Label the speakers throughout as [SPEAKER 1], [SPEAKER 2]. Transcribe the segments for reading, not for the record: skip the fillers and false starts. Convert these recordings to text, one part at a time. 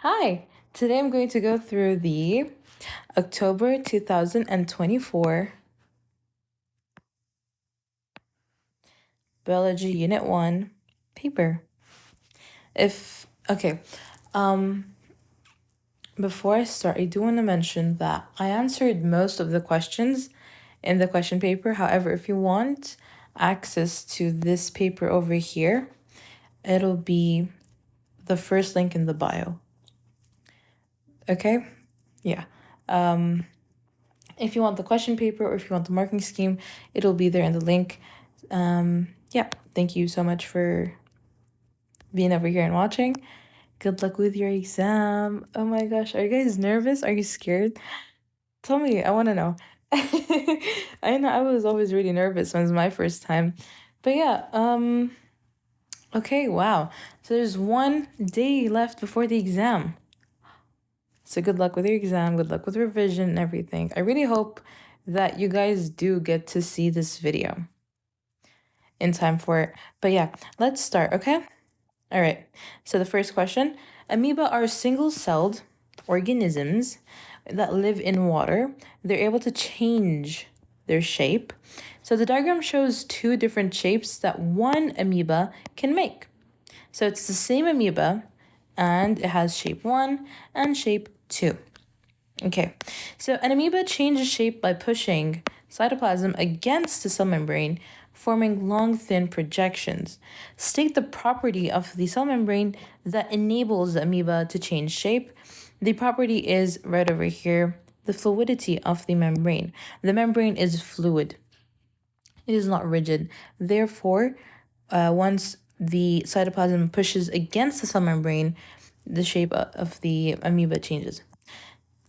[SPEAKER 1] Hi, today I'm going to go through the October 2024 Biology Unit 1 paper. Before I start, I do want to mention that I answered most of the questions in the question paper. However, if you want access to this paper over here, it'll be the first link in the bio. Okay? Yeah. If you want the question paper or if you want the marking scheme, it'll be there in the link. Yeah, thank you so much for being over here and watching. Good luck with your exam. Oh my gosh, are you guys nervous? Are you scared? Tell me, I want to know. I know I was always really nervous when it was my first time. But yeah, okay, wow. So there's 1 day left before the exam. So good luck with your exam, good luck with revision and everything. I really hope that you guys do get to see this video in time for it. But yeah, let's start, okay? All right, so the first question. Amoeba are single-celled organisms that live in water. They're able to change their shape. So the diagram shows 2 different shapes that one amoeba can make. So it's the same amoeba, and it has shape 1 and shape 2. Okay, so an amoeba changes shape by pushing cytoplasm against the cell membrane, forming long, thin projections. State the property of the cell membrane that enables the amoeba to change shape. The property is right over here, the fluidity of the membrane. The membrane is fluid. It is not rigid. Therefore, once the cytoplasm pushes against the cell membrane, the shape of the amoeba changes.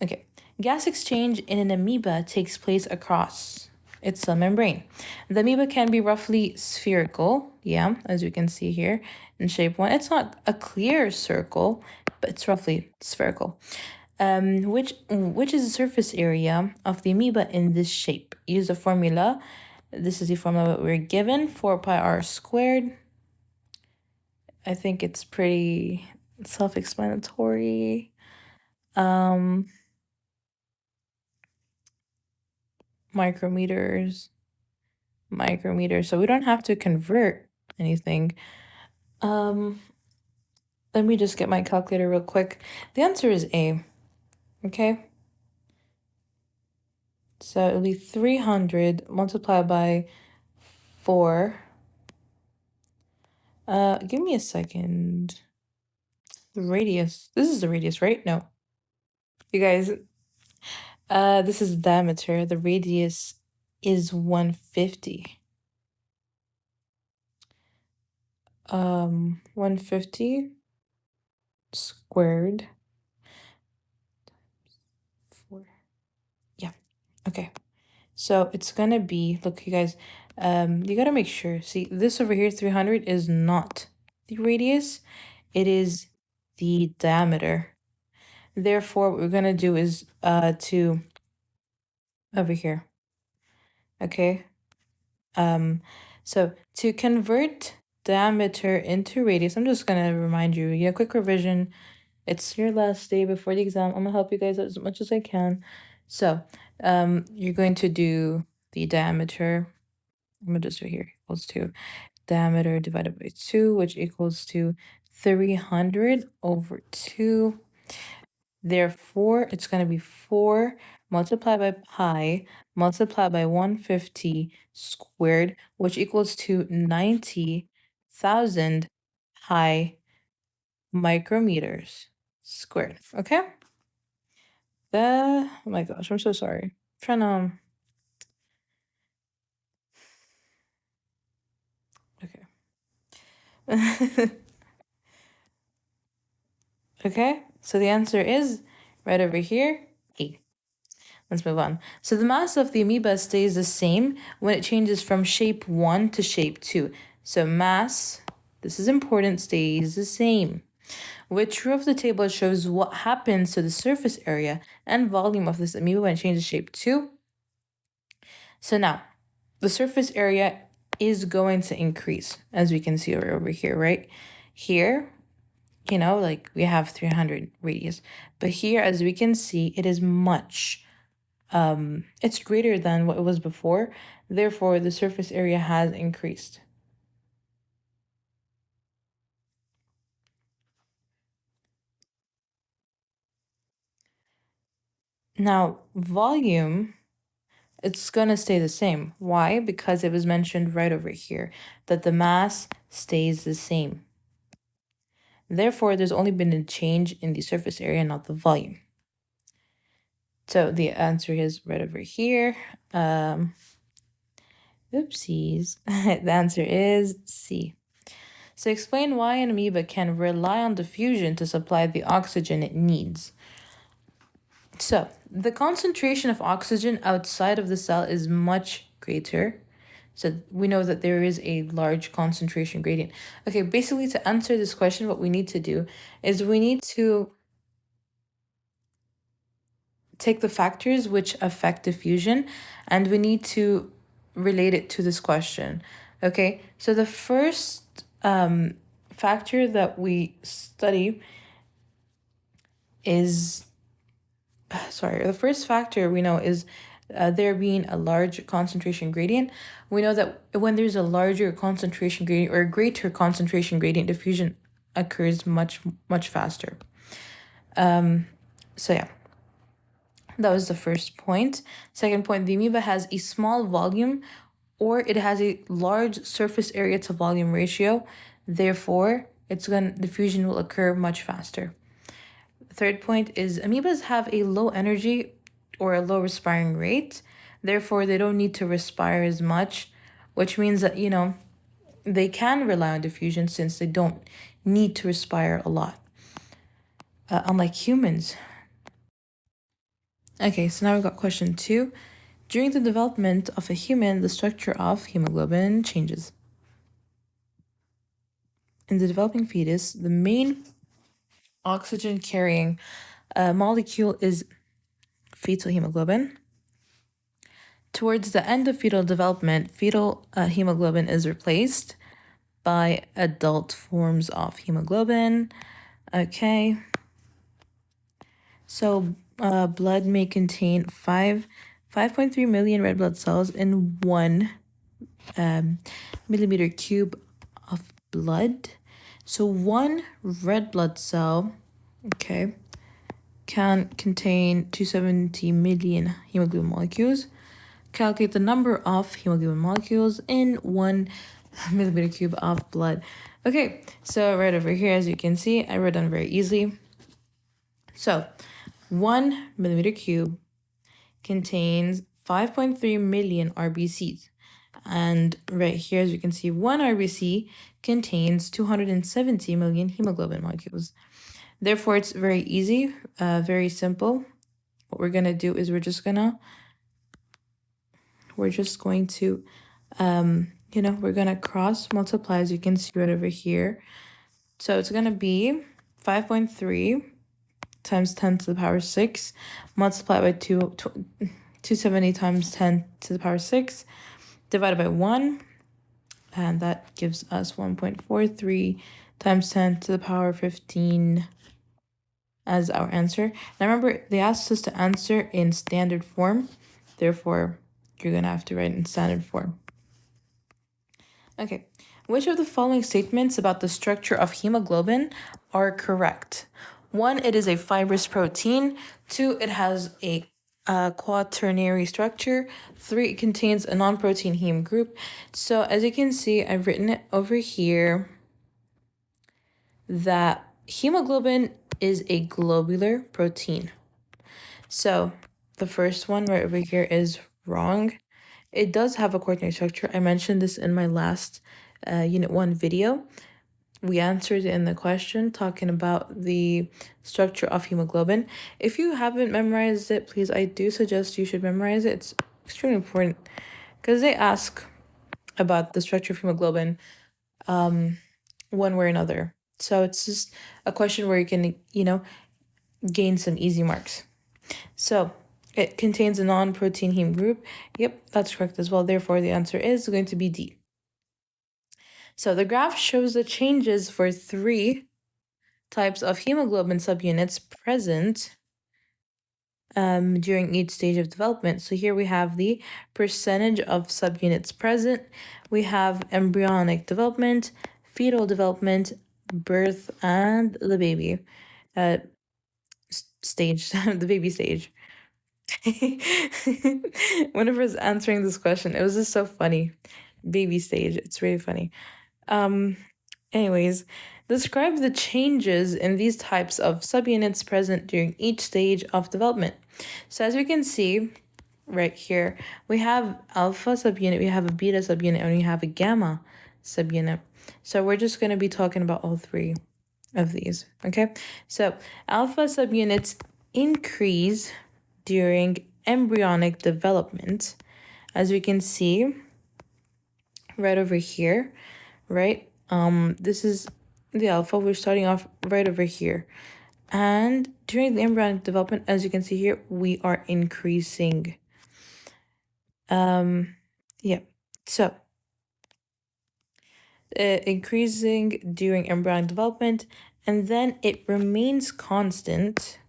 [SPEAKER 1] Okay, gas exchange in an amoeba takes place across its cell membrane. The amoeba can be roughly spherical, yeah, as you can see here in shape 1. It's not a clear circle, but it's roughly spherical. Which is the surface area of the amoeba in this shape? Use the formula. This is the formula that we're given, 4 pi r squared. I think it's pretty self-explanatory. Micrometers, so we don't have to convert anything. Let me just get my calculator real quick. The answer is A, okay? So it'll be 300 multiplied by 4. Give me a second. The radius, this is the radius, right? No. You guys, this is the diameter. The radius is 150. 150 squared. 4. Yeah, okay. So it's gonna be, look, you guys, you gotta make sure. See, this over here, 300, is not the radius. It is the diameter. Therefore, what we're gonna do is to over here. Okay. So to convert diameter into radius, I'm just gonna remind you, yeah, quick revision. It's your last day before the exam. I'm gonna help you guys as much as I can. So, you're going to do the diameter. I'm gonna just do here equals to diameter divided by 2, which equals to 300 over 2. Therefore, it's going to be 4 multiplied by pi multiplied by 150 squared, which equals to 90,000 pi micrometers squared. Okay? Oh my gosh, I'm so sorry. I'm trying to... Okay. Okay, so the answer is right over here, A. Let's move on. So the mass of the amoeba stays the same when it changes from shape 1 to shape 2. So mass, this is important, stays the same. Which row of the table shows what happens to the surface area and volume of this amoeba when it changes shape 2? So now, the surface area is going to increase, as we can see over here, right? Here, you know, like we have 300 radius. But here, as we can see, it is much, it's greater than what it was before. Therefore, the surface area has increased. Now, volume, it's going to stay the same. Why? Because it was mentioned right over here that the mass stays the same. Therefore, there's only been a change in the surface area, not the volume. So the answer is right over here. Oopsies. The answer is C. So explain why an amoeba can rely on diffusion to supply the oxygen it needs. So the concentration of oxygen outside of the cell is much greater. So we know that there is a large concentration gradient. Okay, basically to answer this question, what we need to do is we need to take the factors which affect diffusion and we need to relate it to this question. Okay, so the first factor that we study is, the first factor we know is there being a large concentration gradient. We know that when there's a larger concentration gradient or a greater concentration gradient, diffusion occurs much faster. So yeah, that was the first point. Second point, the amoeba has a small volume or it has a large surface area to volume ratio. Therefore, diffusion will occur much faster. Third point is amoebas have a low energy or a low respiring rate. Therefore, they don't need to respire as much, which means that, you know, they can rely on diffusion since they don't need to respire a lot, unlike humans. Okay, so now we've got question 2. During the development of a human, the structure of hemoglobin changes. In the developing fetus, the main oxygen-carrying molecule is fetal hemoglobin. Towards the end of fetal development, fetal hemoglobin is replaced by adult forms of hemoglobin. Okay. So blood may contain 5.3 million red blood cells in 1 millimeter cube of blood. So 1 red blood cell, okay, can contain 270 million hemoglobin molecules. Calculate the number of hemoglobin molecules in 1 millimeter cube of blood. Okay, so right over here, as you can see, I wrote down very easily. So 1 millimeter cube contains 5.3 million RBCs. And right here, as you can see, 1 RBC contains 270 million hemoglobin molecules. Therefore, it's very easy, very simple. What we're going to do is we're just going to, we're going to cross multiply, as you can see right over here. So it's going to be 5.3 times 10 to the power 6 multiplied by 270 times 10 to the power 6 divided by 1. And that gives us 1.43 times 10 to the power 15 as our answer. Now remember, they asked us to answer in standard form. Therefore, you're going to have to write in standard form. Okay, which of the following statements about the structure of hemoglobin are correct? 1, it is a fibrous protein. 2, it has a quaternary structure. 3, it contains a non-protein heme group. So as you can see, I've written it over here that hemoglobin is a globular protein. So the first one right over here is wrong. It does have a quaternary structure. I mentioned this in my last Unit 1 video. We answered in the question talking about the structure of hemoglobin. If you haven't memorized it, please, I do suggest you should memorize it. It's extremely important because they ask about the structure of hemoglobin one way or another. So it's just a question where you can, gain some easy marks. So it contains a non-protein heme group. Yep, that's correct as well. Therefore, the answer is going to be D. So the graph shows the changes for 3 types of hemoglobin subunits present during each stage of development. So here we have the percentage of subunits present. We have embryonic development, fetal development, birth, and the baby stage, the baby stage. Whenever I was answering this question, it was just so funny. Baby stage, it's really funny. Anyways, describe the changes in these types of subunits present during each stage of development. So as we can see right here, we have alpha subunit, we have a beta subunit, and we have a gamma subunit. So we're just going to be talking about all three of these, okay? So alpha subunits increase during embryonic development, as we can see right over here, right? This is the alpha. We're starting off right over here. And during the embryonic development, as you can see here, we are increasing. Yeah. So increasing during embryonic development, and then it remains constant,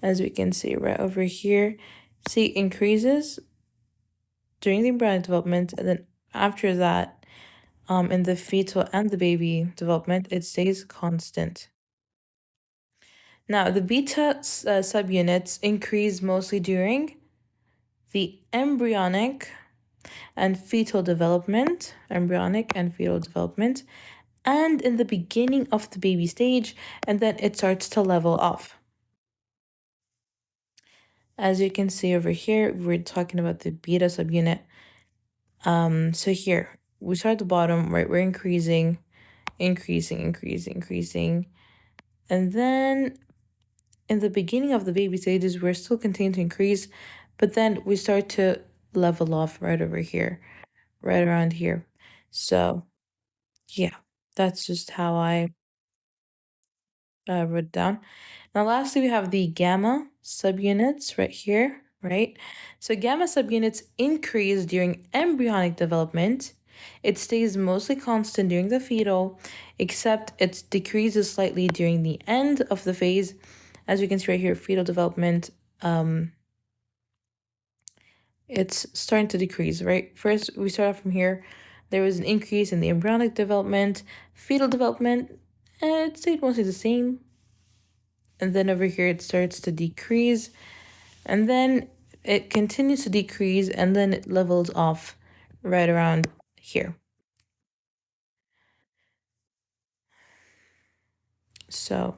[SPEAKER 1] as we can see right over here. See, increases during the embryonic development, and then after that, in the fetal and the baby development, it stays constant. Now, the beta subunits increase mostly during the embryonic and fetal development, and in the beginning of the baby stage, and then it starts to level off. As you can see over here, we're talking about the beta subunit. So here, we start at the bottom, right? We're increasing. And then in the beginning of the baby stages, we're still continuing to increase, but then we start to level off right over here, right around here. So yeah, that's just how I wrote it down. Now, lastly, we have the gamma subunits right here, right? So gamma subunits increase during embryonic development. It stays mostly constant during the fetal, except it decreases slightly during the end of the phase. As we can see right here, fetal development, it's starting to decrease, right? First, we start off from here. There was an increase in the embryonic development, fetal development, and it stayed mostly the same. And then over here, it starts to decrease, and then it continues to decrease, and then it levels off right around here. So,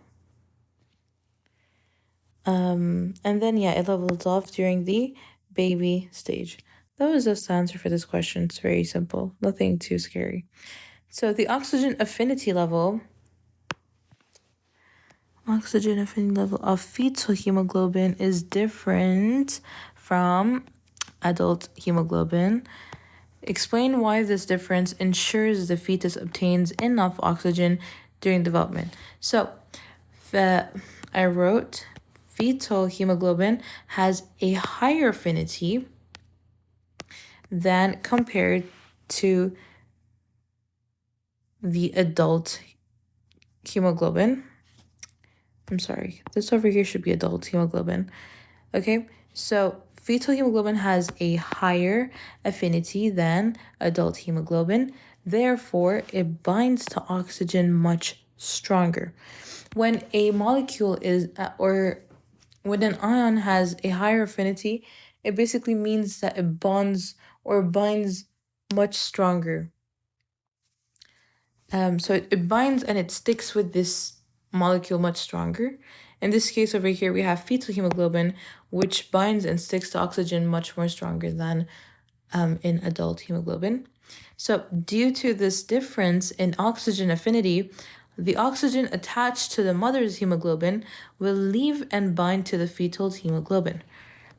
[SPEAKER 1] and then, yeah, it levels off during the baby stage. That was just the answer for this question. It's very simple, nothing too scary. So the oxygen affinity level of fetal hemoglobin is different from adult hemoglobin. Explain why this difference ensures the fetus obtains enough oxygen during development. So, I wrote fetal hemoglobin has a higher affinity than compared to the adult hemoglobin. I'm sorry, this over here should be adult hemoglobin. Okay, so fetal hemoglobin has a higher affinity than adult hemoglobin. Therefore, it binds to oxygen much stronger. When a molecule is, or when an ion has a higher affinity, it basically means that it bonds or binds much stronger. So it binds and it sticks with this molecule much stronger. In this case over here, we have fetal hemoglobin, which binds and sticks to oxygen much more stronger than in adult hemoglobin. So due to this difference in oxygen affinity, the oxygen attached to the mother's hemoglobin will leave and bind to the fetal hemoglobin,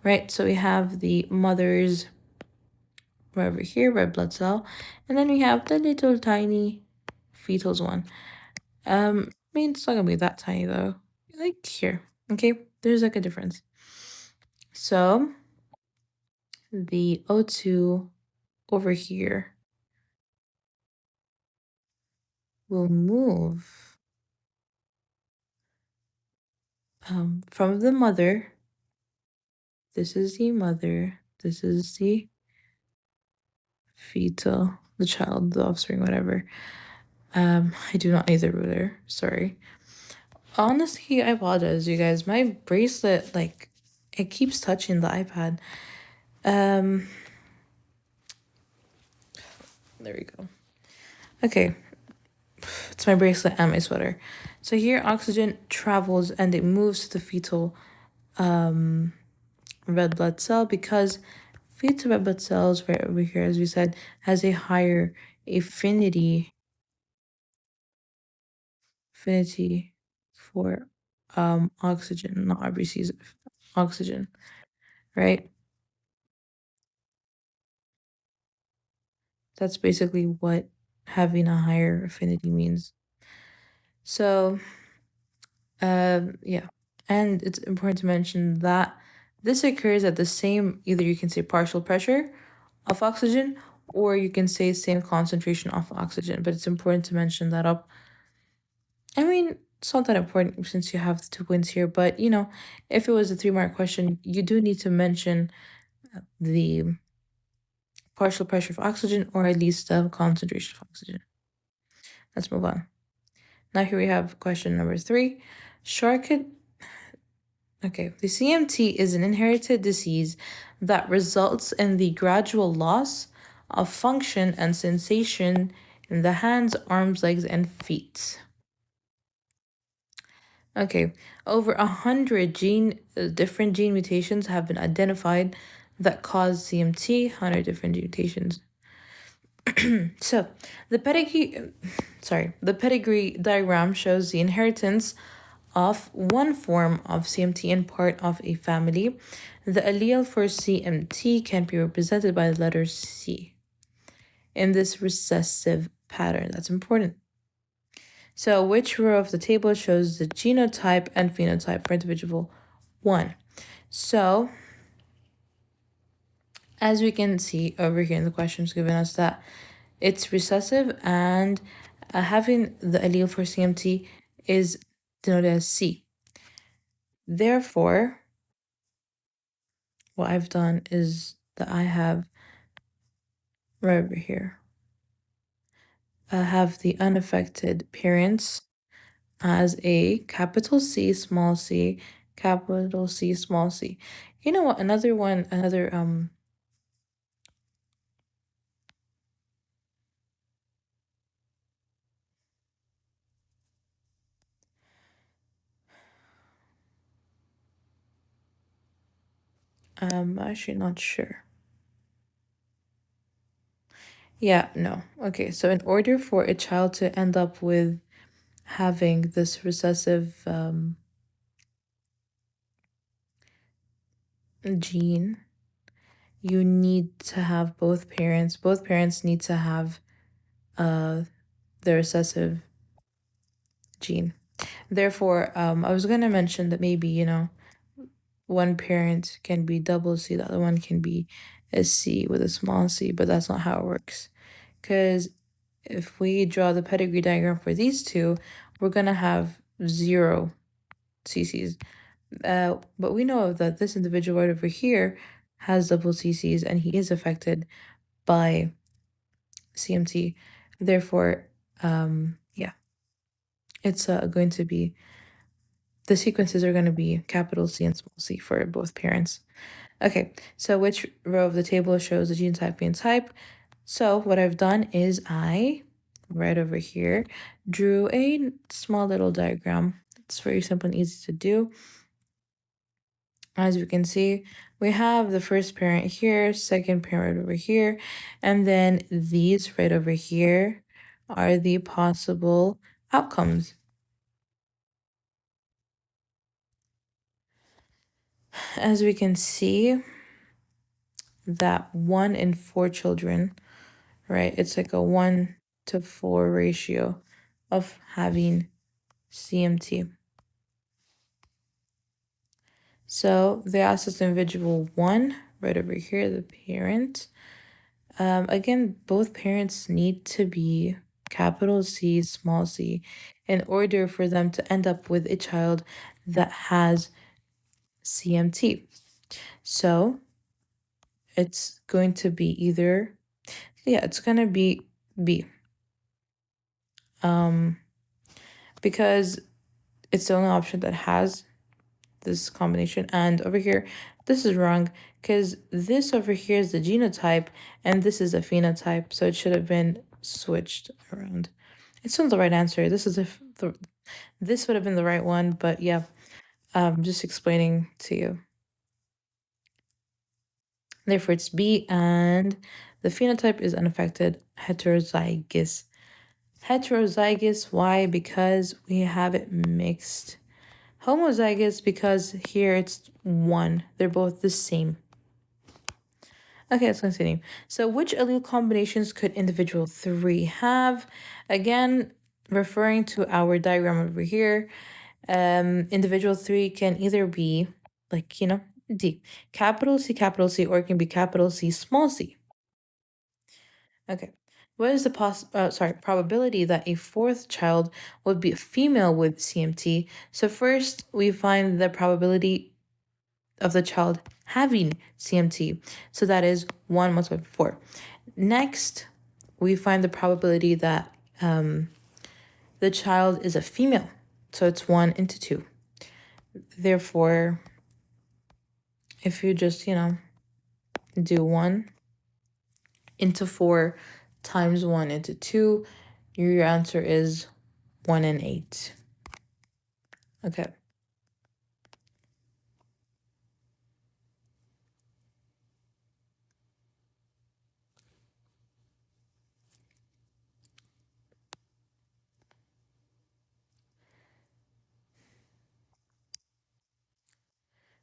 [SPEAKER 1] right? So we have the mother's right over here, red blood cell, and then we have the little tiny fetal's one. I mean, it's not gonna be that tiny though. Like here, okay? There's like a difference. So the O2 over here will move from the mother. This is the mother. This is the fetal, the child, the offspring, whatever. I do not need the ruler. Sorry. Honestly, I apologize, you guys. My bracelet, like, it keeps touching the iPad. There we go. Okay. It's my bracelet and my sweater. So here, oxygen travels and it moves to the fetal red blood cell because fetal red blood cells, right over here, as we said, has a higher affinity for oxygen, not RBCs, oxygen, right? That's basically what having a higher affinity means. So, yeah. And it's important to mention that this occurs at the same, either you can say partial pressure of oxygen, or you can say same concentration of oxygen. But it's important to mention that up. I mean, it's not that important since you have the 2 points here, but you know, if it was a 3-mark question, you do need to mention the partial pressure of oxygen or at least the concentration of oxygen. Let's move on. Now here we have question number 3. Okay, the CMT is an inherited disease that results in the gradual loss of function and sensation in the hands, arms, legs, and feet. Okay, over 100 different gene mutations have been identified that cause CMT, 100 different gene mutations. So, the pedigree diagram shows the inheritance of one form of CMT in part of a family. The allele for CMT can be represented by the letter C in this recessive pattern. That's important. So, which row of the table shows the genotype and phenotype for individual 1? So, as we can see over here in the questions given us that it's recessive and having the allele for CMT is denoted as C. Therefore, what I've done is that I have right over here, I have the unaffected parents as a capital C, small c, capital C, small c. You know what? I'm actually not sure. Yeah, no. Okay, so in order for a child to end up with having this recessive gene, you need to have both parents. Both parents need to have the recessive gene. Therefore, I was gonna mention that maybe, you know, one parent can be double C, the other one can be a C with a small c, but that's not how it works. Because if we draw the pedigree diagram for these two, we're gonna have 0 CCs. But we know that this individual right over here has double CCs and he is affected by CMT. Therefore, yeah, it's going to be, the sequences are going to be capital C and small c for both parents. Okay, so which row of the table shows the genotype, phenotype? So what I've done is I, right over here, drew a small little diagram. It's very simple and easy to do. As you can see, we have the first parent here, second parent over here, and then these right over here are the possible outcomes. As we can see, that 1 in 4 children, right? It's like a 1-to-4 ratio of having CMT. So they asked us individual 1, right over here, the parent. Again, both parents need to be capital C, small c, in order for them to end up with a child that has CMT. So it's going to be either, it's going to be B. Because it's the only option that has this combination. And over here, this is wrong because this over here is the genotype and this is a phenotype. So it should have been switched around. It's still the right answer. This would have been the right one, but yeah, just explaining to you. Therefore, it's B, and the phenotype is unaffected, heterozygous. Heterozygous, why? Because we have it mixed. Homozygous, because here it's 1. They're both the same. Okay, let's continue. So which allele combinations could individual 3 have? Again, referring to our diagram over here, individual 3 can either be, like, D, capital C, or it can be capital C, small c. Okay. What is the probability that a 4th child would be a female with CMT? So first, we find the probability of the child having CMT. So that is 1 multiplied by 4. Next, we find the probability that the child is a female. So it's 1 into 2. Therefore, if you just, do 1 into 4 times 1 into 2, your answer is 1 in 8. Okay.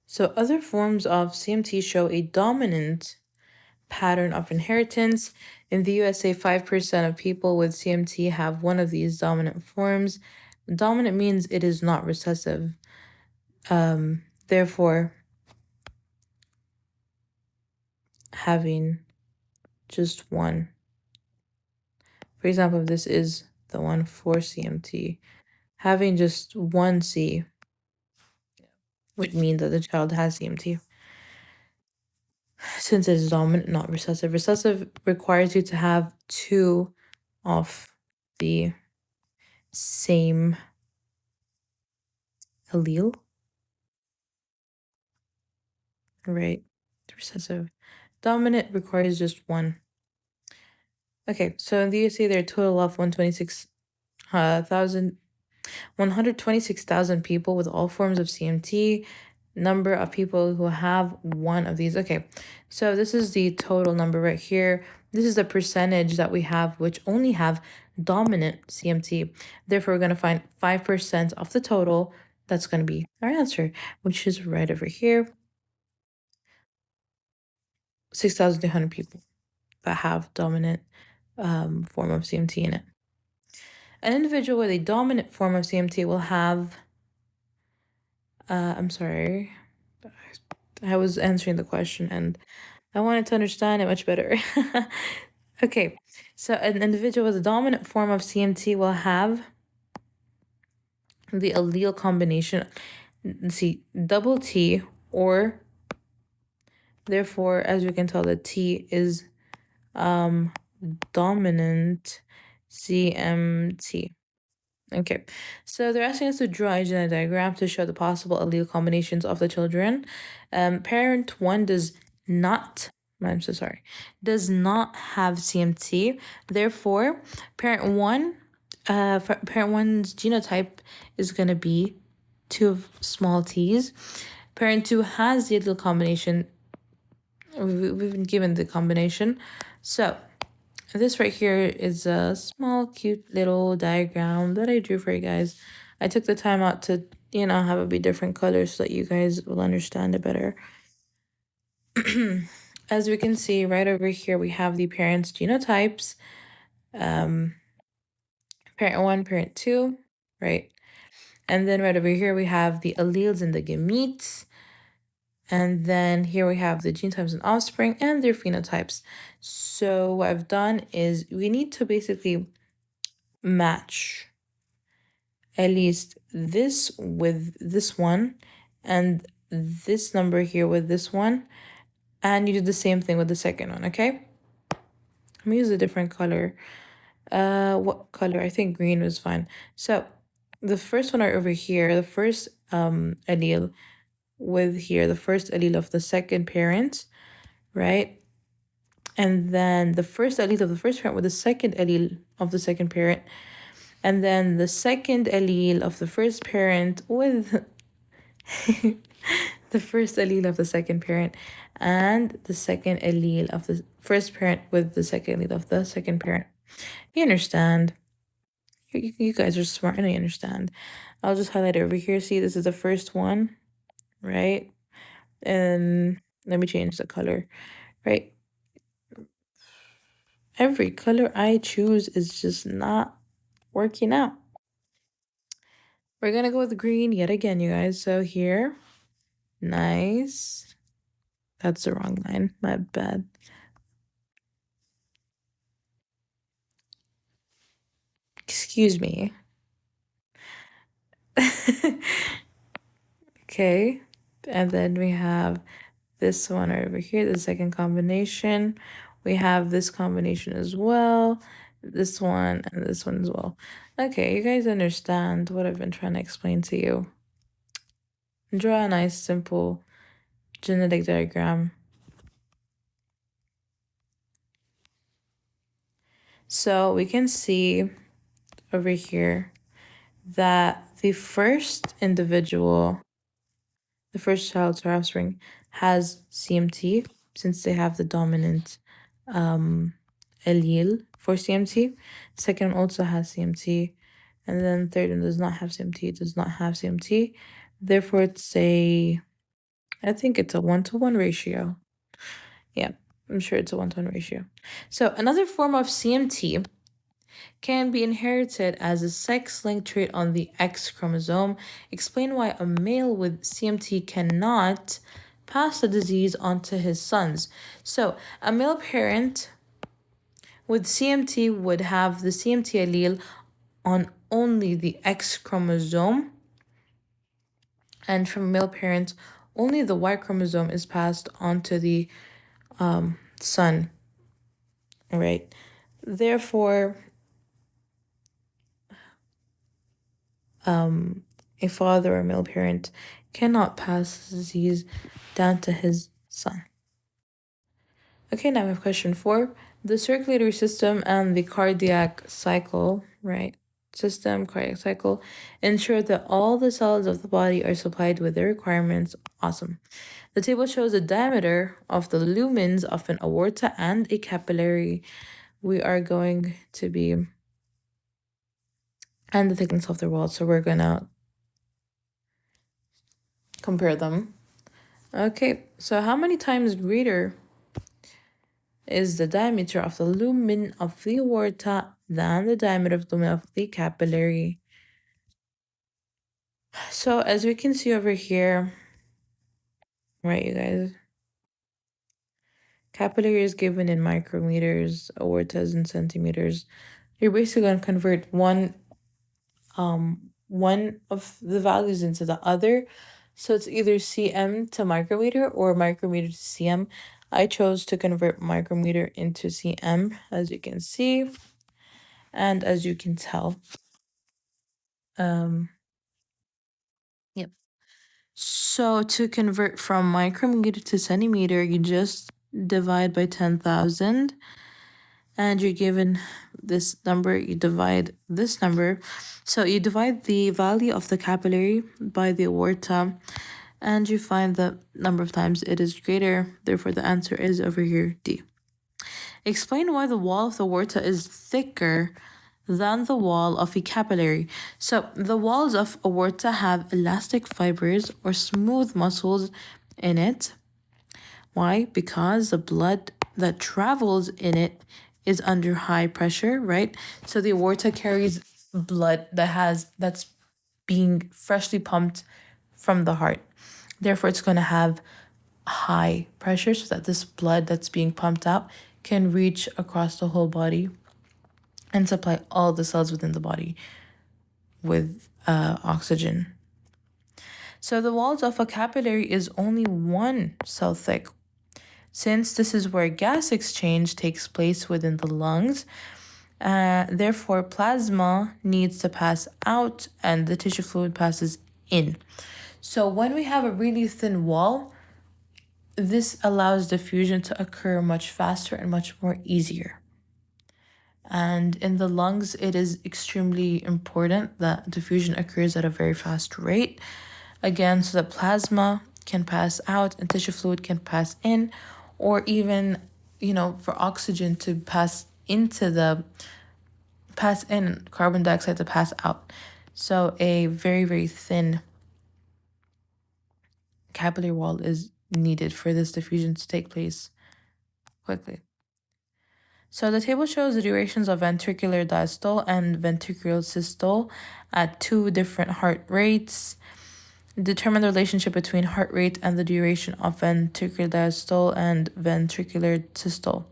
[SPEAKER 1] So other forms of CMT show a dominant pattern of inheritance. In the USA, 5% of people with CMT have one of these dominant forms. Dominant means it is not recessive. Therefore, having just one. For example, if this is the one for CMT, having just one C would mean that the child has CMT. Since it is dominant, not recessive. Recessive requires you to have 2 of the same allele. Right. Recessive. Dominant requires just 1. Okay, so in the USA, there are a total of 126,000 people with all forms of CMT. Number of people who have one of these. Okay, so this is the total number right here. This is the percentage that we have, which only have dominant CMT. Therefore, we're going to find 5% of the total. That's going to be our answer, which is right over here. 6,200 people that have dominant form of CMT in it. An individual with a dominant form of CMT will have, I'm sorry, I was answering the question and I wanted to understand it much better. Okay, so an individual with a dominant form of CMT will have the allele combination, double T, or therefore, as you can tell, the T is dominant CMT. Okay, so they're asking us to draw a genetic diagram to show the possible allele combinations of the children. Parent 1 does not have CMT. Therefore, parent 1's genotype is going to be 2 of small t's. Parent 2 has the allele combination. We've been given the combination. So this right here is a small, cute little diagram that I drew for you guys. I took the time out to, have it be different colors so that you guys will understand it better. As we can see right over here, we have the parents' genotypes. Parent 1, parent 2, right? And then right over here, we have the alleles in the gametes. And then here we have the genotypes and offspring and their phenotypes. So what I've done is we need to basically match at least this with this one and this number here with this one, and you do the same thing with the second one, okay? Let me use a different color. What color? I think green was fine. So the first one are over here, the first allele with here, the first allele of the second parent, right? And then the first allele of the first parent with the second allele of the second parent, and then the second allele of the first parent with the first allele of the second parent, and the second allele of the first parent with the second allele of the second parent. You understand? You guys are smart, and I understand. I'll just highlight it over here. See, this is the first one, right? And let me change the color, right? Every color I choose is just not working out. We're gonna go with green yet again, you guys. So here, nice. That's the wrong line, my bad. Excuse me. Okay, and then we have this one over here, the second combination. We have this combination as well, this one and this one as well. Okay, you guys understand what I've been trying to explain to you. Draw a nice simple genetic diagram. So we can see over here that the first individual, the first child's offspring, has CMT since they have the dominant allele for CMT. Second one also has CMT, and then third one does not have CMT, does not have CMT. Therefore, I think it's a 1-to-1 ratio. Yeah, I'm sure it's a 1-to-1 ratio. So another form of CMT can be inherited as a sex-linked trait on the X chromosome. Explain why a male with CMT cannot pass the disease on to his sons. So a male parent with CMT would have the CMT allele on only the X chromosome, and from a male parent, only the Y chromosome is passed on to the son, right? Therefore, a father or male parent cannot pass the disease down to his son. Okay, now we have question 4. The circulatory system and the cardiac cycle, right? Cardiac cycle, ensure that all the cells of the body are supplied with their requirements. Awesome. The table shows the diameter of the lumens of an aorta and a capillary. We are going to be, and the thickness of the wall. So we're gonna compare them. Okay, so how many times greater is the diameter of the lumen of the aorta than the diameter of the lumen of the capillary? So as we can see over here, right, you guys, capillary is given in micrometers, aorta is in centimeters. You're basically going to convert one of the values into the other. So it's either cm to micrometer or micrometer to cm. I chose to convert micrometer into cm, as you can see, and as you can tell. Yep. So to convert from micrometer to centimeter, you just divide by 10,000, and you're given this number, you divide this number. So you divide the value of the capillary by the aorta, and you find the number of times it is greater. Therefore, the answer is over here, D. Explain why the wall of the aorta is thicker than the wall of a capillary. So the walls of aorta have elastic fibers or smooth muscles in it. Why? Because the blood that travels in it is under high pressure, right? So the aorta carries blood that's being freshly pumped from the heart. Therefore, it's going to have high pressure so that this blood that's being pumped out can reach across the whole body and supply all the cells within the body with oxygen. So the walls of a capillary is only 1 cell thick. Since this is where gas exchange takes place within the lungs, therefore plasma needs to pass out and the tissue fluid passes in. So when we have a really thin wall, this allows diffusion to occur much faster and much more easier. And in the lungs, it is extremely important that diffusion occurs at a very fast rate. Again, so that plasma can pass out and tissue fluid can pass in, or even, for oxygen to pass in, carbon dioxide to pass out. So a very, very thin capillary wall is needed for this diffusion to take place quickly. So the table shows the durations of ventricular diastole and ventricular systole at 2 different heart rates. Determine the relationship between heart rate and the duration of ventricular diastole and ventricular systole.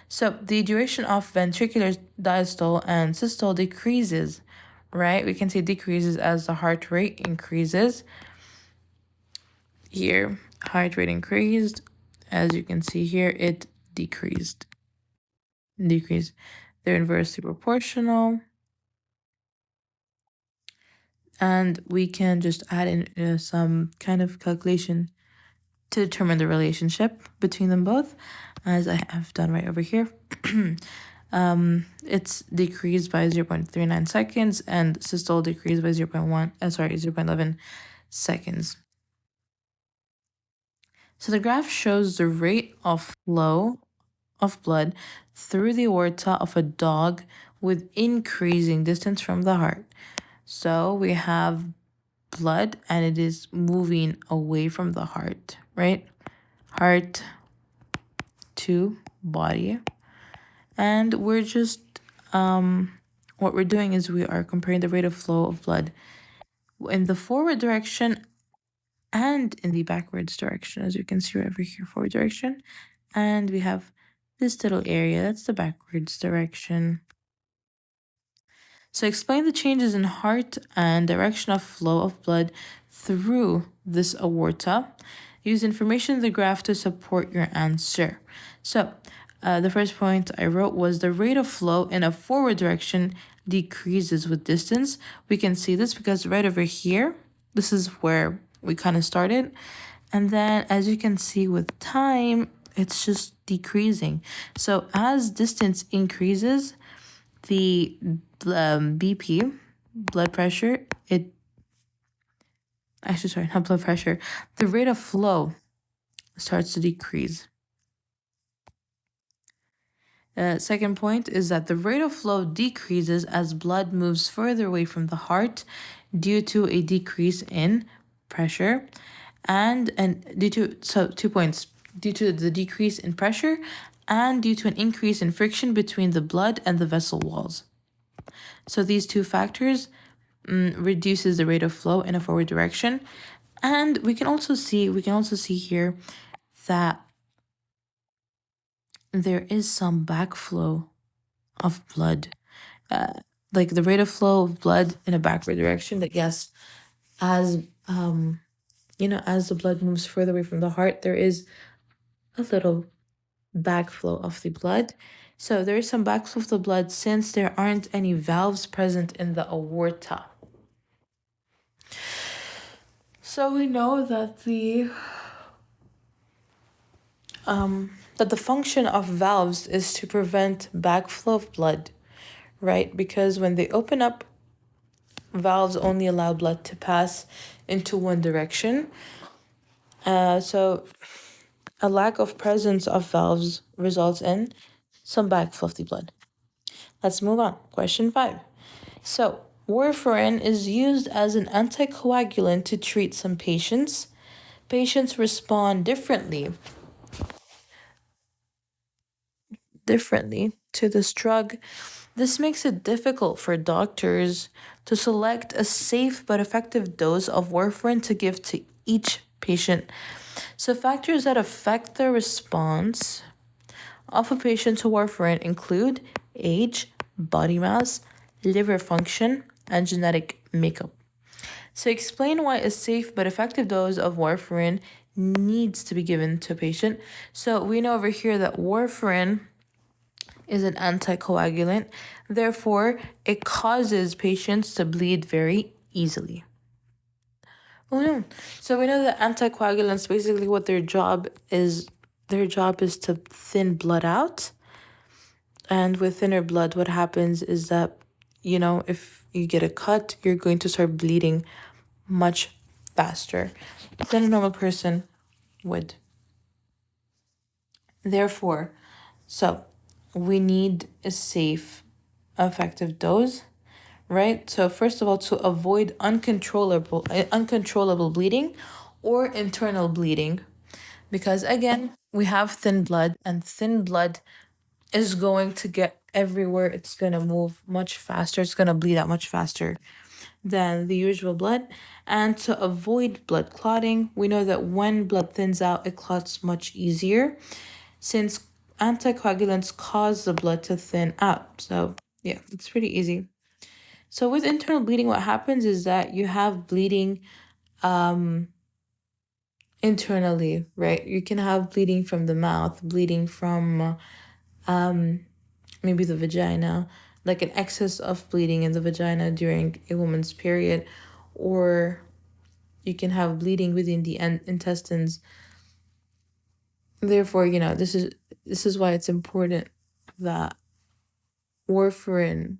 [SPEAKER 1] So the duration of ventricular diastole and systole decreases, right? We can say decreases as the heart rate increases. Here, heart rate increased. As you can see here, it decreased. They're inversely proportional. And we can just add in some kind of calculation to determine the relationship between them both, as I have done right over here. It's decreased by 0.39 seconds and systole decreased by 0.11 seconds. So the graph shows the rate of flow of blood through the aorta of a dog with increasing distance from the heart. So we have blood and it is moving away from the heart, right? Heart to body. And we're just, what we're doing is we are comparing the rate of flow of blood in the forward direction and in the backwards direction, as you can see right over here, forward direction. And we have this little area, that's the backwards direction. So explain the changes in heart and direction of flow of blood through this aorta. Use information in the graph to support your answer. So the first point I wrote was the rate of flow in a forward direction decreases with distance. We can see this because right over here, this is where we kind of started. And then as you can see with time, it's just decreasing. So as distance increases, the BP, blood pressure, the rate of flow starts to decrease. Second point is that the rate of flow decreases as blood moves further away from the heart due to a decrease in pressure and due to 2 points, due to the decrease in pressure and due to an increase in friction between the blood and the vessel walls. So these two factors reduces the rate of flow in a forward direction. And we can also see here that there is some backflow of blood, like the rate of flow of blood in a backward direction. That yes, as as the blood moves further away from the heart, there is a little backflow of the blood. So there is some backflow of the blood since there aren't any valves present in the aorta. So we know that the function of valves is to prevent backflow of blood, right? Because when they open up, valves only allow blood to pass into one direction. So a lack of presence of valves results in some backflow of the blood. Let's move on. Question 5. So Warfarin is used as an anticoagulant to treat some patients. Patients respond differently to this drug. This makes it difficult for doctors to select a safe but effective dose of warfarin to give to each patient. So factors that affect the response of a patient to warfarin include age, body mass, liver function, and genetic makeup. So explain why a safe but effective dose of warfarin needs to be given to a patient. So we know over here that warfarin is an anticoagulant. Therefore, it causes patients to bleed very easily. Oh no. So we know that anticoagulants, basically what their job is to thin blood out. And with thinner blood, what happens is that, if you get a cut, you're going to start bleeding much faster than a normal person would. Therefore, so we need a safe, effective dose, right? So first of all, to avoid uncontrollable bleeding or internal bleeding, because again, we have thin blood, and thin blood is going to get everywhere. It's going to move much faster. It's going to bleed out much faster than the usual blood. And to avoid blood clotting, we know that when blood thins out, it clots much easier since anticoagulants cause the blood to thin out. So yeah, it's pretty easy. So with internal bleeding, what happens is that you have bleeding internally, right? You can have bleeding from the mouth, bleeding from maybe the vagina, like an excess of bleeding in the vagina during a woman's period, or you can have bleeding within the intestines. Therefore, this is why it's important that warfarin,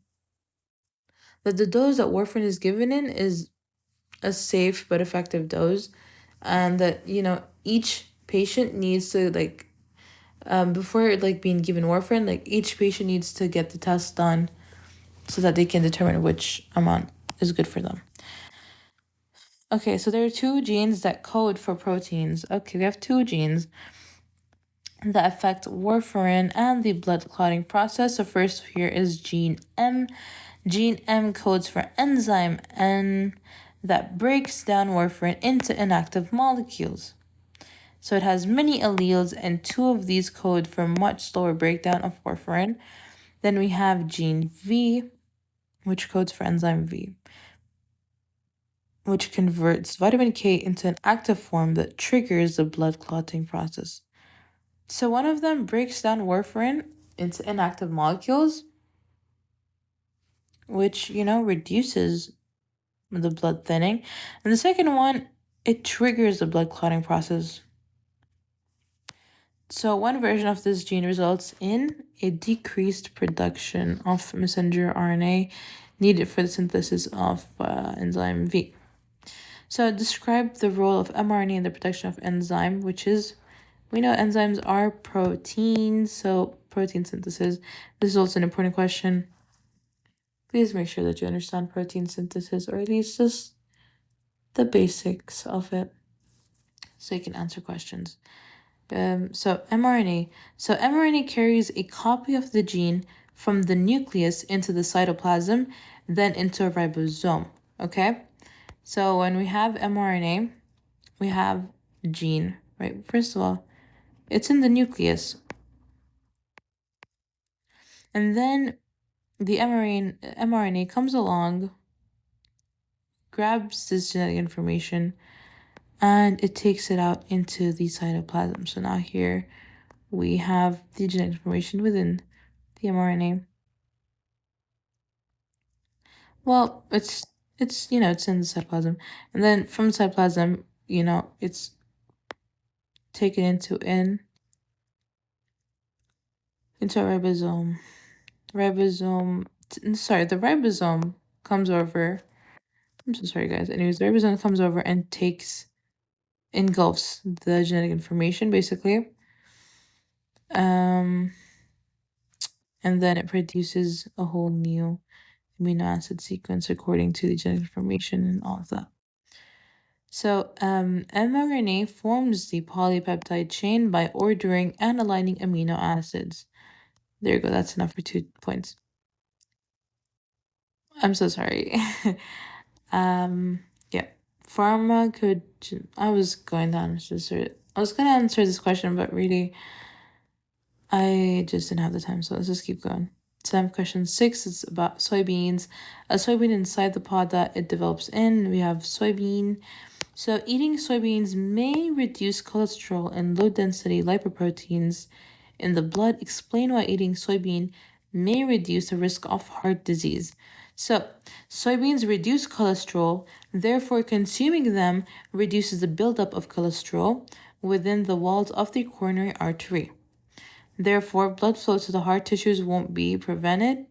[SPEAKER 1] that the dose that warfarin is given in is a safe but effective dose, and that each patient needs to before being given warfarin, each patient needs to get the test done so that they can determine which amount is good for them. Okay, so there are two genes that code for proteins. Okay, we have two genes that affect warfarin and the blood clotting process. So first here is gene M. Gene M codes for enzyme N that breaks down warfarin into inactive molecules. So it has many alleles, and two of these code for much slower breakdown of warfarin. Then we have gene V, which codes for enzyme V, which converts vitamin K into an active form that triggers the blood clotting process. So one of them breaks down warfarin into inactive molecules, which, reduces the blood thinning. And the second one, it triggers the blood clotting process. So one version of this gene results in a decreased production of messenger RNA needed for the synthesis of enzyme V. So describe the role of mRNA in the production of enzyme, which is, we know enzymes are proteins, so protein synthesis. This is also an important question. Please make sure that you understand protein synthesis, or at least just the basics of it, so you can answer questions. So mRNA. So mRNA carries a copy of the gene from the nucleus into the cytoplasm, then into a ribosome, okay? So when we have mRNA, we have gene, right? First of all, it's in the nucleus. And then the mRNA comes along, grabs this genetic information, and it takes it out into the cytoplasm. So now here we have the genetic information within the mRNA. Well, it's in the cytoplasm. And then from the cytoplasm, it's taken into a ribosome. The ribosome comes over. I'm so sorry, guys. Anyways, the ribosome comes over and engulfs the genetic information, basically. And then it produces a whole new amino acid sequence according to the genetic information and all of that. So mRNA forms the polypeptide chain by ordering and aligning amino acids. There you go. That's enough for 2 points. I'm so sorry. Yeah. I was going to answer this question, but really, I just didn't have the time. So let's just keep going. So question 6 is about soybeans. A soybean inside the pod that it develops in. We have soybean. So eating soybeans may reduce cholesterol and low-density lipoproteins in the blood. Explain why eating soybean may reduce the risk of heart disease. So soybeans reduce cholesterol, therefore consuming them reduces the buildup of cholesterol within the walls of the coronary artery. Therefore, blood flow to the heart tissues won't be prevented,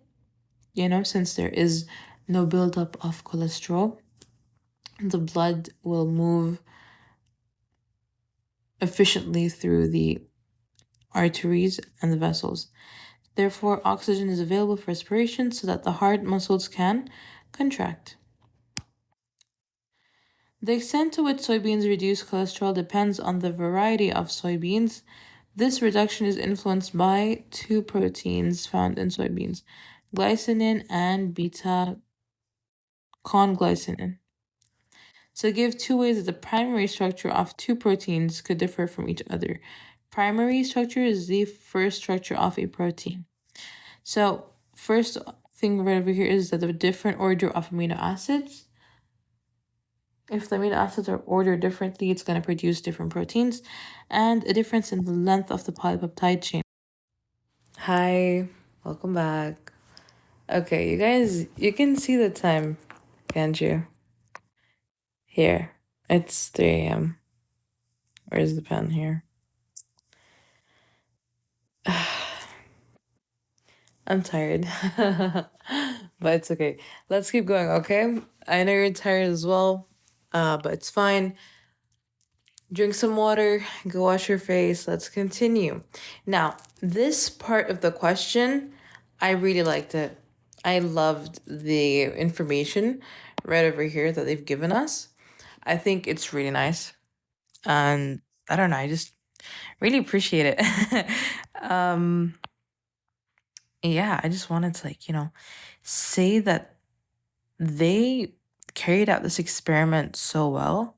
[SPEAKER 1] since there is no buildup of cholesterol. The blood will move efficiently through the arteries and the vessels. Therefore, oxygen is available for respiration so that the heart muscles can contract. The extent to which soybeans reduce cholesterol depends on the variety of soybeans. This reduction is influenced by two proteins found in soybeans, glycinin and beta-conglycinin. So give two ways that the primary structure of two proteins could differ from each other. Primary structure is the first structure of a protein. So first thing right over here is that the different order of amino acids. If the amino acids are ordered differently, it's going to produce different proteins, and a difference in the length of the polypeptide chain. Hi, welcome back. Okay, you guys, you can see the time, can't you? Here, it's 3 a.m. Where's the pen here? I'm tired, but it's okay. Let's keep going, okay? I know you're tired as well, but it's fine. Drink some water, go wash your face. Let's continue. Now, this part of the question, I really liked it. I loved the information right over here that they've given us. I think it's really nice. And I don't know, I just really appreciate it. Yeah, I just wanted to say that they carried out this experiment so well.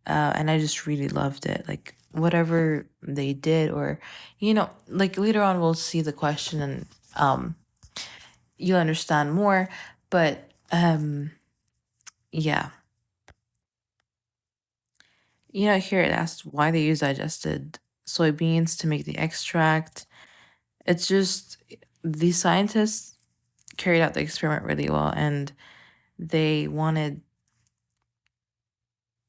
[SPEAKER 1] And I just really loved it. Like whatever they did, or later on we'll see the question and you'll understand more. But yeah. Here it asked why they use digested soybeans to make the extract. It's just the scientists carried out the experiment really well, and they wanted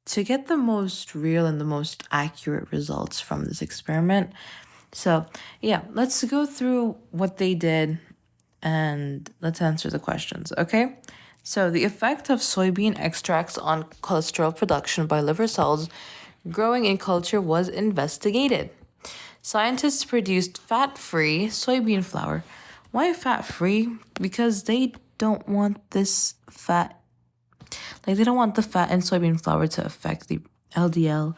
[SPEAKER 1] to get the most real and the most accurate results from this experiment. So, yeah, let's go through what they did and let's answer the questions, okay? So, the effect of soybean extracts on cholesterol production by liver cells growing in culture was investigated. Scientists produced fat-free soybean flour. Why fat-free? Because they don't want this fat, they don't want the fat in soybean flour to affect the LDL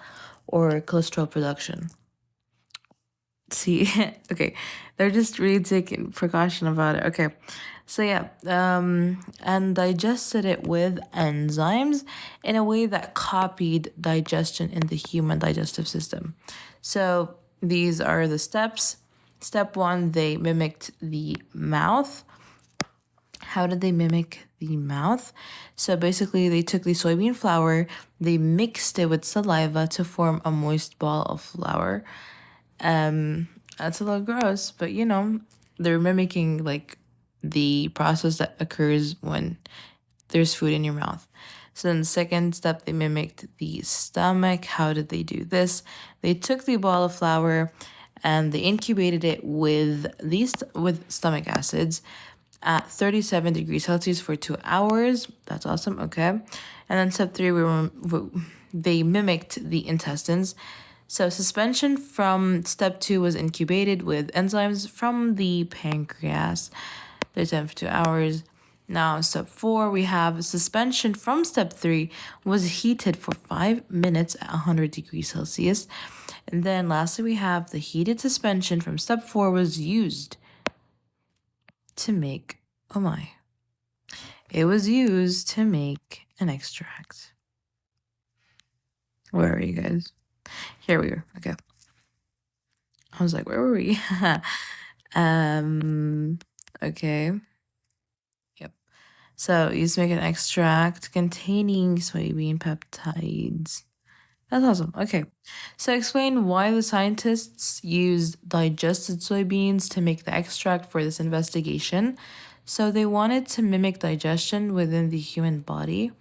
[SPEAKER 1] or cholesterol production. See, okay, they're just really taking precaution about it. Okay, so yeah, and digested it with enzymes in a way that copied digestion in the human digestive system. So these are the steps. Step 1, they mimicked the mouth. How did they mimic the mouth? So basically, they took the soybean flour, they mixed it with saliva to form a moist ball of flour. That's a little gross, but they're mimicking the process that occurs when there's food in your mouth. So then the second step, they mimicked the stomach. How did they do this? They took the ball of flour and they incubated it with stomach acids at 37 degrees Celsius for 2 hours. That's awesome. Okay. And then step 3, they mimicked the intestines. So suspension from step 2 was incubated with enzymes from the pancreas. They're 10 for 2 hours. Now, step 4, we have suspension from step 3 was heated for 5 minutes at 100 degrees Celsius. And then lastly, we have the heated suspension from step 4 was used to make, it was used to make an extract. Where are you guys? Here we are. Okay. I was like, where were we? Okay. Yep. So you just make an extract containing soybean peptides. That's awesome. Okay. So explain why the scientists used digested soybeans to make the extract for this investigation. So they wanted to mimic digestion within the human body,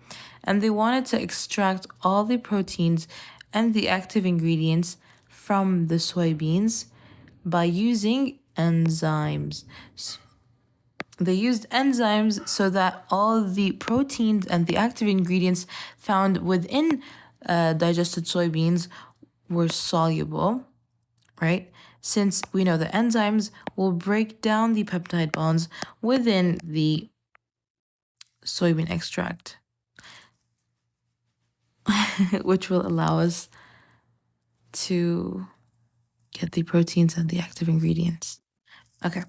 [SPEAKER 1] and they wanted to extract all the proteins and the active ingredients from the soybeans by using enzymes. They used enzymes so that all the proteins and the active ingredients found within digested soybeans were soluble, right? Since we know the enzymes will break down the peptide bonds within the soybean extract, which will allow us to get the proteins and the active ingredients. Okay,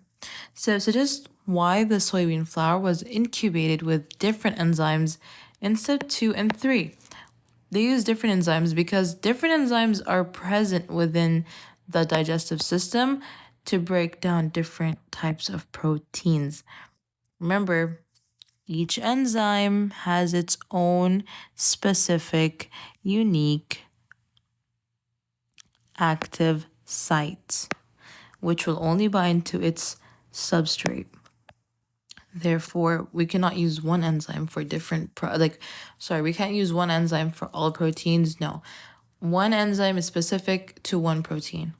[SPEAKER 1] so just why the soybean flour was incubated with different enzymes in step 2 and 3. They use different enzymes because different enzymes are present within the digestive system to break down different types of proteins. Remember, each enzyme has its own specific, unique active sites, which will only bind to its substrate. Therefore, we cannot use one enzyme for different, we can't use one enzyme for all proteins. No, one enzyme is specific to one protein.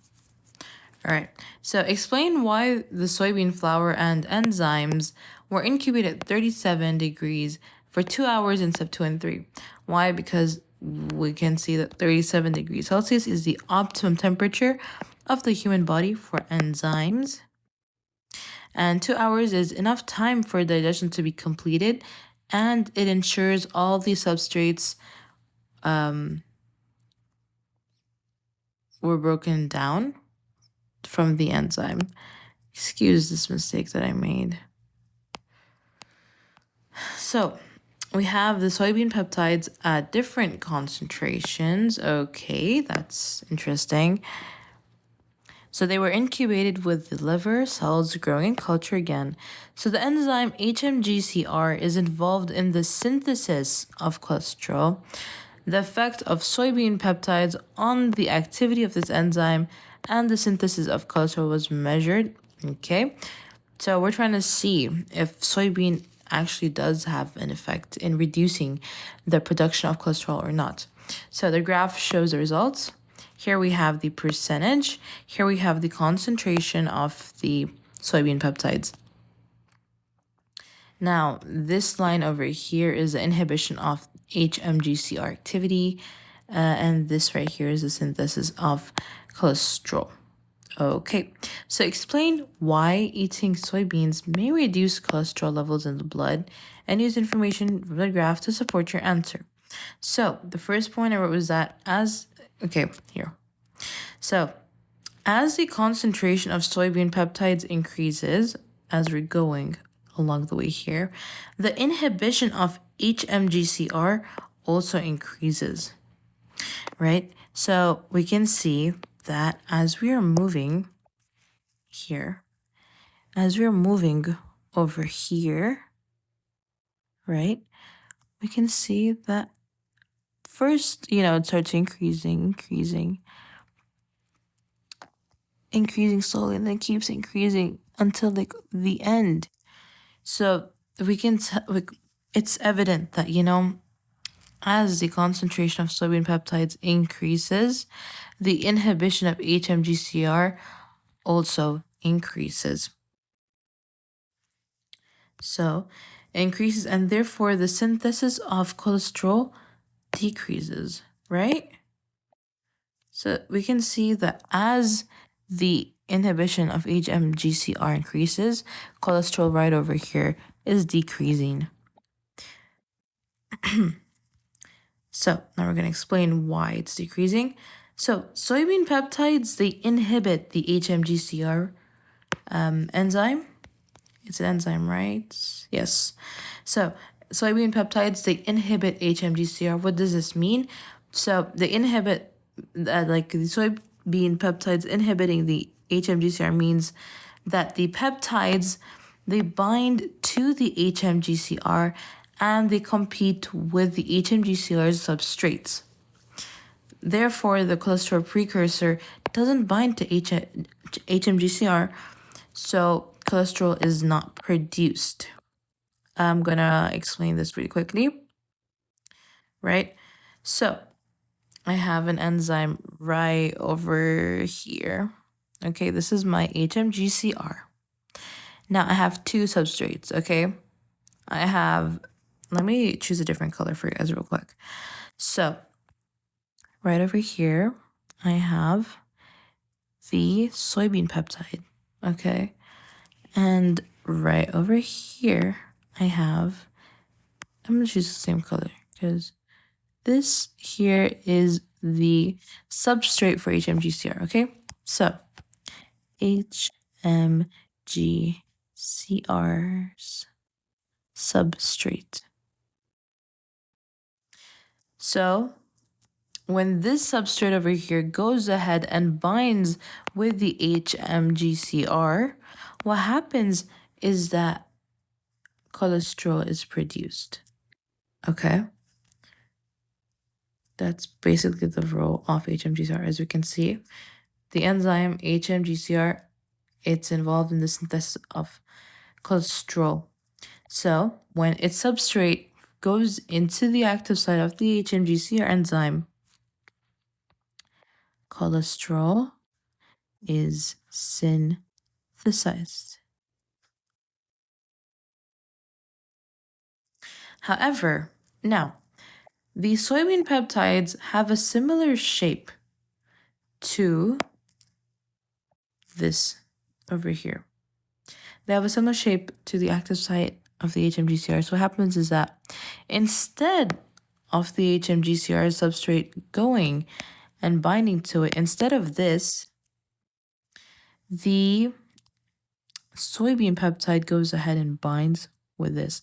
[SPEAKER 1] All right, so explain why the soybean flour and enzymes were incubated at 37 degrees for 2 hours in step 2 and 3. Why? Because we can see that 37 degrees Celsius is the optimum temperature of the human body for enzymes. And 2 hours is enough time for digestion to be completed, and it ensures all the substrates were broken down from the enzyme. Excuse this mistake that I made. So we have the soybean peptides at different concentrations. Okay, that's interesting. So they were incubated with the liver cells growing in culture again. So the enzyme HMGCR is involved in the synthesis of cholesterol. The effect of soybean peptides on the activity of this enzyme and the synthesis of cholesterol was measured. Okay, so we're trying to see if soybean actually does have an effect in reducing the production of cholesterol or not. So the graph shows the results. Here we have the percentage. Here we have the concentration of the soybean peptides. Now, this line over here is the inhibition of HMGCR activity, and this right here is the synthesis of cholesterol. Okay, so explain why eating soybeans may reduce cholesterol levels in the blood, and use information from the graph to support your answer. So the first point I wrote was that So as the concentration of soybean peptides increases, as we're going along the way here, the inhibition of HMGCR also increases, right? So we can see that as we are moving here, as we're moving over here, right, we can see that first, it starts increasing slowly, and then keeps increasing until the end. So we can it's evident that as the concentration of soybean peptides increases, the inhibition of HMGCR also increases. So increases, and therefore the synthesis of cholesterol decreases, right? So we can see that as the inhibition of HMGCR increases, cholesterol right over here is decreasing. So now we're going to explain why it's decreasing. So soybean peptides, they inhibit the HMGCR enzyme. It's an enzyme, right? Yes. So soybean peptides, they inhibit HMGCR. What does this mean? So they inhibit, the soybean peptides inhibiting the HMGCR means that the peptides they bind to the HMGCR and they compete with the HMGCR's substrates. Therefore, the cholesterol precursor doesn't bind to HMGCR, so cholesterol is not produced. I'm gonna explain this really quickly, right? So I have an enzyme right over here. Okay, this is my HMGCR. Now I have two substrates, okay? Let me choose a different color for you guys real quick. So right over here, I have the soybean peptide, okay? And right over here, I'm gonna choose the same color because this here is the substrate for HMGCR, okay? So HMGCR's substrate. So when this substrate over here goes ahead and binds with the HMGCR, what happens is that cholesterol is produced. Okay? That's basically the role of HMGCR. As you can see, the enzyme HMGCR, it's involved in the synthesis of cholesterol. So when its substrate goes into the active site of the HMGCR enzyme, cholesterol is synthesized. However, now, the soybean peptides have a similar shape to this over here. They have a similar shape to the active site of the HMGCR. So what happens is that instead of the HMGCR substrate going and binding to it, instead of this, the soybean peptide goes ahead and binds with this.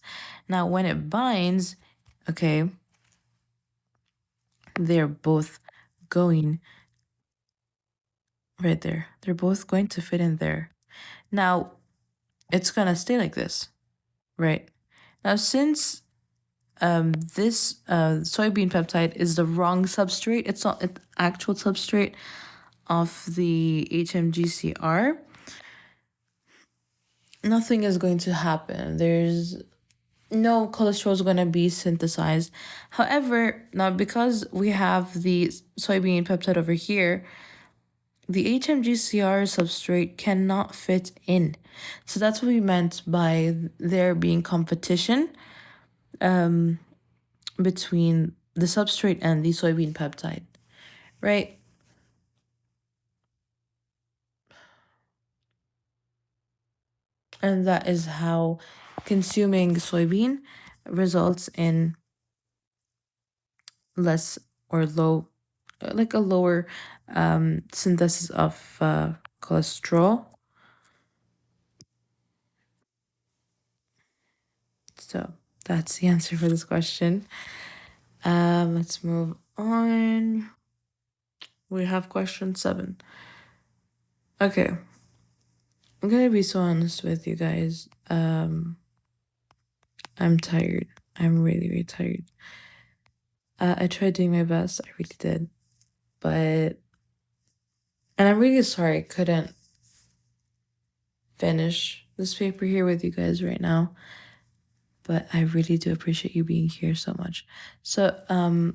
[SPEAKER 1] Now, when it binds, okay, they're both going right there. They're both going to fit in there. Now, it's going to stay like this, right? Now, since this soybean peptide is the wrong substrate, it's not an actual substrate of the HMGCR, nothing is going to happen. There's no cholesterol is going to be synthesized. However, now because we have the soybean peptide over here, the HMGCR substrate cannot fit in. So that's what we meant by there being competition between the substrate and the soybean peptide, right? And that is how consuming soybean results in less or low, like a lower synthesis of cholesterol. So that's the answer for this question. Let's move on. We have question 7. Okay. I'm gonna be so honest with you guys. I'm tired. I'm really, really tired. I tried doing my best. I really did. And I'm really sorry I couldn't finish this paper here with you guys right now. But I really do appreciate you being here so much. So,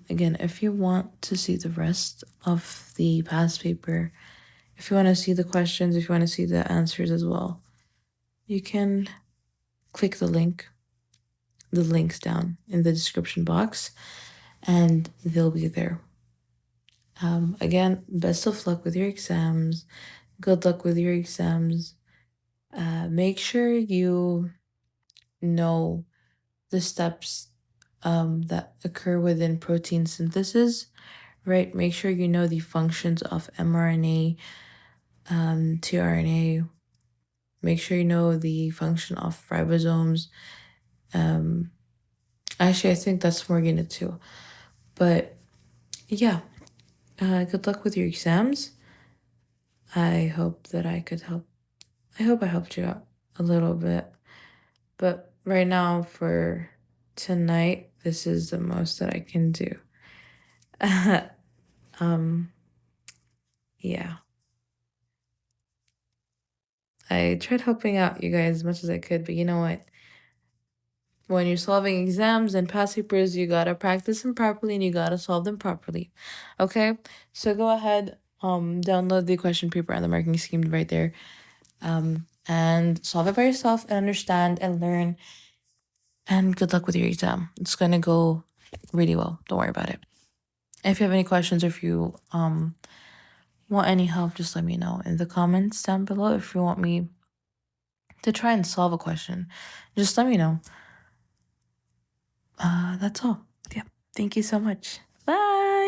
[SPEAKER 1] again, if you want to see the rest of the past paper, if you want to see the questions, if you want to see the answers as well, you can click the links down in the description box, and they'll be there. Again, best of luck with your exams. Good luck with your exams. Make sure you know the steps that occur within protein synthesis, right? Make sure you know the functions of mRNA, tRNA. Make sure you know the function of ribosomes. Actually, I think that's more unit 2. But yeah, good luck with your exams. I hope that I could help. I hope I helped you out a little bit. But right now for tonight, this is the most that I can do. Yeah. I tried helping out you guys as much as I could, but you know what? When you're solving exams and past papers, you gotta practice them properly and you gotta solve them properly. Okay? So go ahead, download the question paper and the marking scheme right there. And solve it by yourself and understand and learn. And good luck with your exam. It's gonna go really well. Don't worry about it. If you have any questions or if you want any help, just let me know in the comments down below. If you want me to try and solve a question, just let me know. That's all. Yeah. Thank you so much. Bye.